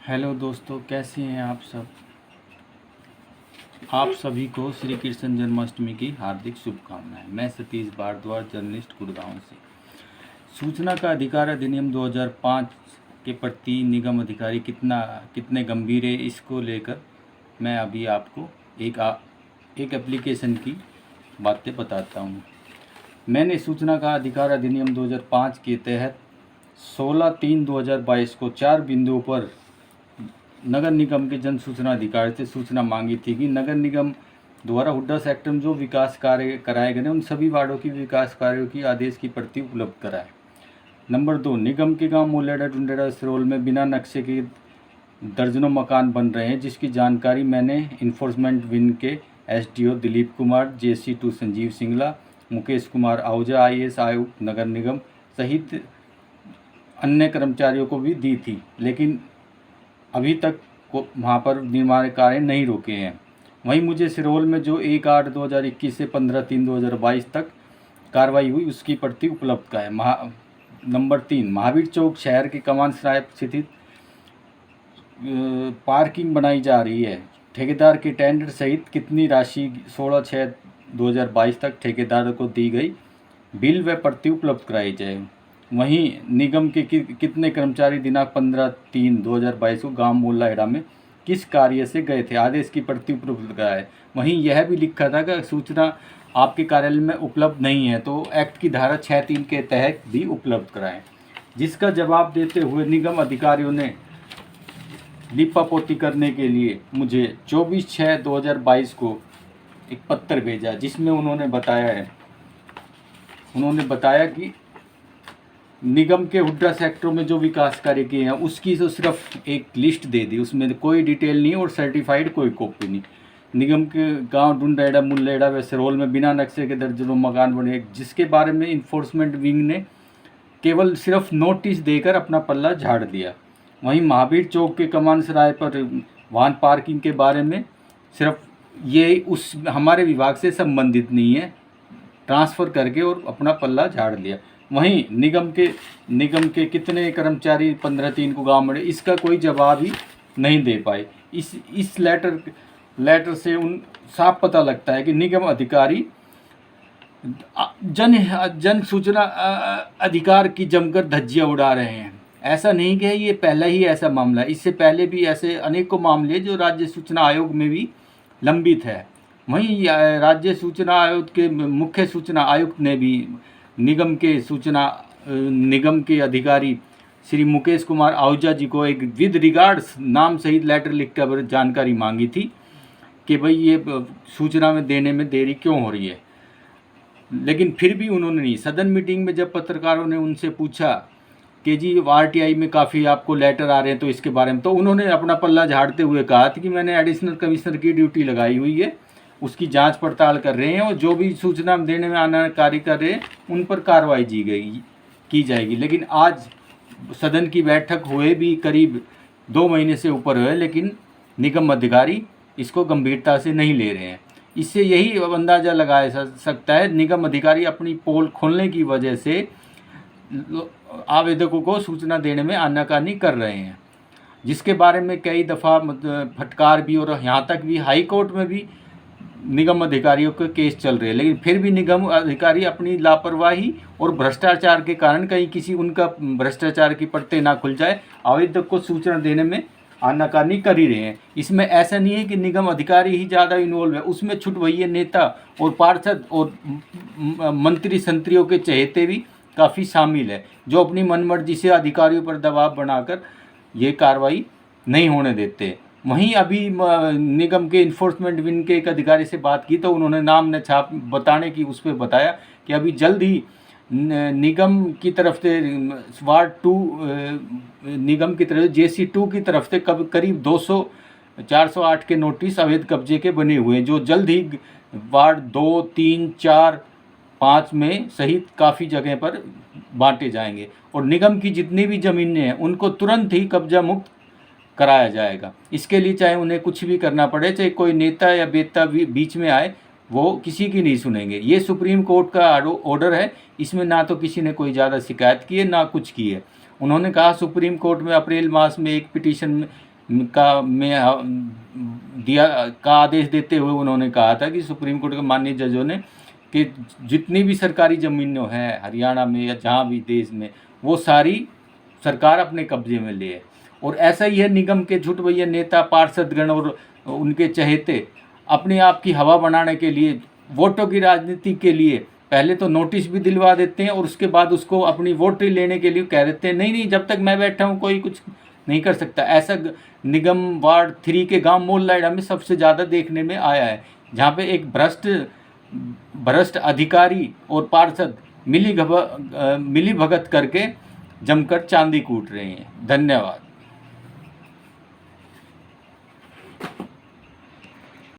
Hello दोस्तों, कैसे हैं आप सब। आप सभी को श्री कृष्ण जन्माष्टमी की हार्दिक शुभकामनाएं। मैं सतीश भारद्वाज, जर्नलिस्ट, गुड़गांव से। सूचना का अधिकार अधिनियम 2005 के प्रति निगम अधिकारी कितने गंभीर है, इसको लेकर मैं अभी आपको एक एप्लीकेशन की बातें बताता हूँ। मैंने सूचना का अधिकार अधिनियम 2005 के तहत 16/3/2022 को 4 बिंदुओं पर नगर निगम के जन सूचना अधिकारी से सूचना मांगी थी कि नगर निगम द्वारा हुड्डा सेक्टर में जो विकास कार्य कराए गए उन सभी वार्डों की विकास कार्यों की आदेश की प्रति उपलब्ध कराए। नंबर 2, निगम के गांव मुलेड़ा, टुंडेड़ा, सिरोल में बिना नक्शे के दर्जनों मकान बन रहे हैं, जिसकी जानकारी मैंने इन्फोर्समेंट विंग के SDO Dilip Kumar, JC2 Sanjeev Singla, Mukesh Kumar Ahuja, IAS आयुक्त नगर निगम सहित अन्य कर्मचारियों को भी दी थी, लेकिन अभी तक वहाँ पर निर्माण कार्य नहीं रोके हैं। वहीं मुझे सिरोल में जो 1/8/2021 से 15/3/2022 तक कार्रवाई हुई उसकी प्रति उपलब्ध का है। नंबर 3, महावीर चौक शहर के कमान सराय स्थित पार्किंग बनाई जा रही है। ठेकेदार के टेंडर सहित कितनी राशि 16/6/2022 तक ठेकेदार को दी गई, बिल व प्रति उपलब्ध कराई जाए। वहीं निगम के कितने कर्मचारी दिनांक 15/3/2022 को गांव मोल्लाहेड़ा में किस कार्य से गए थे, आदेश की प्रति उपलब्ध कराए। वहीं यह भी लिखा था कि सूचना आपके कार्यालय में उपलब्ध नहीं है तो एक्ट की धारा 6(3) के तहत भी उपलब्ध कराएं। जिसका जवाब देते हुए निगम अधिकारियों ने लिपापोती करने के लिए मुझे 24/6/2022 को एक पत्र भेजा, जिसमें उन्होंने बताया कि निगम के हुड्डा सेक्टरों में जो विकास कार्य किए हैं उसकी तो सिर्फ एक लिस्ट दे दी, उसमें कोई डिटेल नहीं और सर्टिफाइड कोई कॉपी नहीं। निगम के गांव डुंडेड़ा, मुल्लेड़ा व सिरोल में बिना नक्शे के दर्जनों मकान बने, जिसके बारे में इन्फोर्समेंट विंग ने केवल सिर्फ नोटिस देकर अपना पल्ला झाड़ दिया। वहीं महावीर चौक के कमान सराय पर वाहन पार्किंग के बारे में सिर्फ ये हमारे विभाग से संबंधित नहीं है, ट्रांसफ़र करके और अपना पल्ला झाड़ दिया। वहीं निगम के कितने कर्मचारी 15/3 को गाँव में, इसका कोई जवाब ही नहीं दे पाए। इस लेटर से साफ पता लगता है कि निगम अधिकारी जन सूचना अधिकार की जमकर धज्जियां उड़ा रहे हैं। ऐसा नहीं कि ये पहला ही ऐसा मामला है, इससे पहले भी ऐसे अनेकों मामले जो राज्य सूचना आयोग में भी लंबित है। वहीं राज्य सूचना आयोग के मुख्य सूचना आयुक्त ने भी निगम के अधिकारी श्री मुकेश कुमार आहूजा जी को एक विद रिगार्ड्स नाम सहित लेटर लिखकर जानकारी मांगी थी कि भाई ये सूचना में देने में देरी क्यों हो रही है, लेकिन फिर भी उन्होंने नहीं। सदन मीटिंग में जब पत्रकारों ने उनसे पूछा कि जी RTI में काफ़ी आपको लेटर आ रहे हैं तो इसके बारे में, तो उन्होंने अपना पल्ला झाड़ते हुए कहा था कि मैंने एडिशनल कमिश्नर की ड्यूटी लगाई हुई है, उसकी जांच पड़ताल कर रहे हैं और जो भी सूचना देने में आना कार्य कर रहे हैं उन पर कार्रवाई की जाएगी। लेकिन आज सदन की बैठक हुए भी करीब 2 महीने से ऊपर हुए, लेकिन निगम अधिकारी इसको गंभीरता से नहीं ले रहे हैं। इससे यही अंदाज़ा लगाया सकता है निगम अधिकारी अपनी पोल खोलने की वजह से आवेदकों को सूचना देने में आनाकानी कर रहे हैं, जिसके बारे में कई दफ़ा फटकार भी और यहाँ तक भी हाई कोर्ट में भी निगम अधिकारियों के केस चल रहे हैं। लेकिन फिर भी निगम अधिकारी अपनी लापरवाही और भ्रष्टाचार के कारण कहीं उनका भ्रष्टाचार की परतें ना खुल जाए, आवेदक को सूचना देने में आनाकानी कर ही रहे हैं। इसमें ऐसा नहीं है कि निगम अधिकारी ही ज़्यादा इन्वॉल्व है, उसमें छुटभइये नेता और पार्षद और मंत्री संतरियों के चहेते भी काफ़ी शामिल है, जो अपनी मनमर्जी से अधिकारियों पर दबाव बनाकर ये कार्रवाई नहीं होने देते। वहीं अभी निगम के इन्फोर्समेंट विंग के एक अधिकारी से बात की तो उन्होंने नाम न छाप बताने की उस पर बताया कि अभी जल्द ही निगम की तरफ से वार्ड 2 निगम की तरफ JC2 की तरफ से करीब 408 के नोटिस अवैध कब्जे के बने हुए हैं, जो जल्द ही वार्ड 2, 3, 4, 5 में सहित काफ़ी जगह पर बांटे जाएंगे और निगम की जितनी भी ज़मीनें हैं उनको तुरंत ही कब्जा मुक्त कराया जाएगा। इसके लिए चाहे उन्हें कुछ भी करना पड़े, चाहे कोई नेता या बेता बीच में आए, वो किसी की नहीं सुनेंगे। ये सुप्रीम कोर्ट का ऑर्डर है, इसमें ना तो किसी ने कोई ज़्यादा शिकायत की है ना कुछ की है। उन्होंने कहा सुप्रीम कोर्ट में अप्रैल मास में एक पिटीशन का में दिया का आदेश देते हुए उन्होंने कहा था कि सुप्रीम कोर्ट के माननीय जजों ने कि जितनी भी सरकारी ज़मीनें हैं हरियाणा में या जहाँ भी देश में, वो सारी सरकार अपने कब्जे में ले है। और ऐसा ही है, निगम के झूठ भैया नेता, पार्षदगण और उनके चहेते अपने आप की हवा बनाने के लिए, वोटों की राजनीति के लिए पहले तो नोटिस भी दिलवा देते हैं और उसके बाद उसको अपनी वोट लेने के लिए कह देते हैं नहीं नहीं, जब तक मैं बैठा हूँ कोई कुछ नहीं कर सकता। ऐसा निगम वार्ड 3 के गांव मोललाइडा में सबसे ज़्यादा देखने में आया है, जहाँ पे एक भ्रष्ट अधिकारी और पार्षद मिली भगत करके जमकर चांदी कूट रहे हैं। धन्यवाद।